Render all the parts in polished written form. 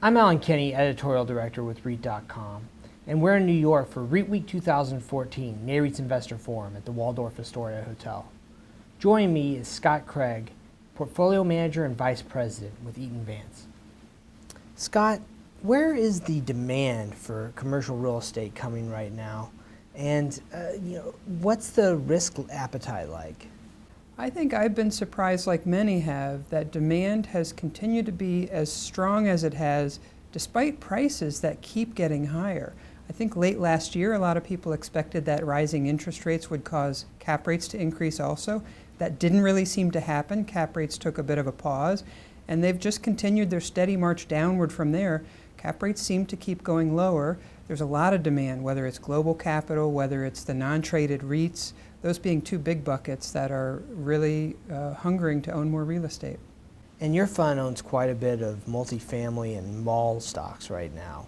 I'm Alan Kenny, Editorial Director with REIT.com, and we're in New York for REITWeek 2014, NAREIT's Investor Forum at the Waldorf Astoria Hotel. Joining me is Scott Craig, Portfolio Manager and Vice President with Eaton Vance. Scott, where is the demand for commercial real estate coming right now? And what's the risk appetite like? I think I've been surprised, like many have, that demand has continued to be as strong as it has despite prices that keep getting higher. I think late last year a lot of people expected that rising interest rates would cause cap rates to increase also. That didn't really seem to happen. Cap rates took a bit of a pause, and they've just continued their steady march downward from there. Cap rates seem to keep going lower. There's a lot of demand, whether it's global capital, whether it's the non-traded REITs, those being two big buckets that are really hungering to own more real estate. And your fund owns quite a bit of multifamily and mall stocks right now.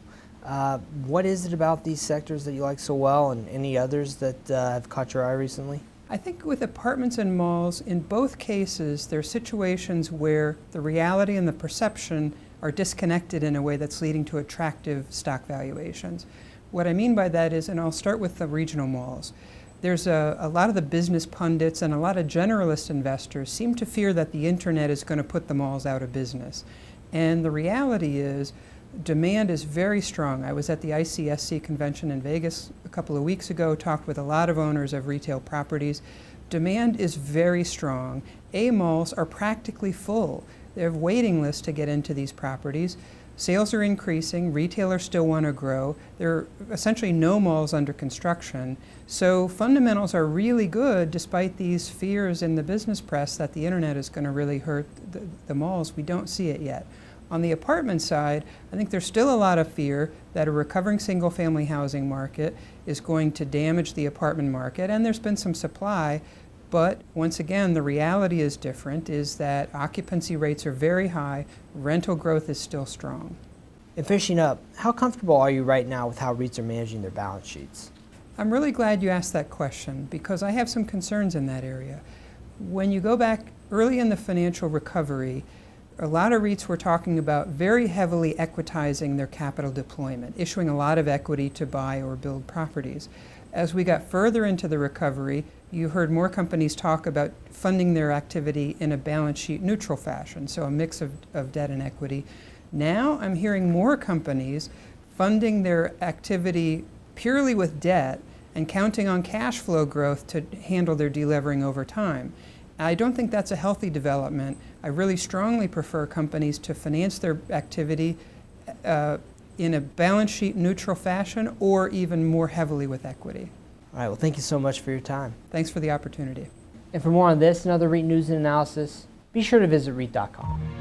What is it about these sectors that you like so well, and any others that have caught your eye recently? I think with apartments and malls, in both cases, there are situations where the reality and the perception are disconnected in a way that's leading to attractive stock valuations. What I mean by that is, and I'll start with the regional malls, there's a lot of the business pundits and a lot of generalist investors seem to fear that the internet is going to put the malls out of business. And the reality is, demand is very strong. I was at the ICSC convention in Vegas a couple of weeks ago, talked with a lot of owners of retail properties. Demand is very strong. malls are practically full. They have waiting lists to get into these properties. Sales are increasing, retailers still want to grow. There are essentially no malls under construction. So fundamentals are really good despite these fears in the business press that the internet is going to really hurt the malls. We don't see it yet. On the apartment side, I think there's still a lot of fear that a recovering single-family housing market is going to damage the apartment market, and there's been some supply. But once again, the reality is different, is that occupancy rates are very high, rental growth is still strong. And finishing up, how comfortable are you right now with how REITs are managing their balance sheets? I'm really glad you asked that question because I have some concerns in that area. When you go back early in the financial recovery, a lot of REITs were talking about very heavily equitizing their capital deployment, issuing a lot of equity to buy or build properties. As we got further into the recovery, you heard more companies talk about funding their activity in a balance sheet neutral fashion, so a mix of debt and equity. Now I'm hearing more companies funding their activity purely with debt and counting on cash flow growth to handle their delevering over time. I don't think that's a healthy development. I really strongly prefer companies to finance their activity in a balance sheet neutral fashion or even more heavily with equity. All right, well, thank you so much for your time. Thanks for the opportunity. And for more on this and other REIT news and analysis, be sure to visit REIT.com.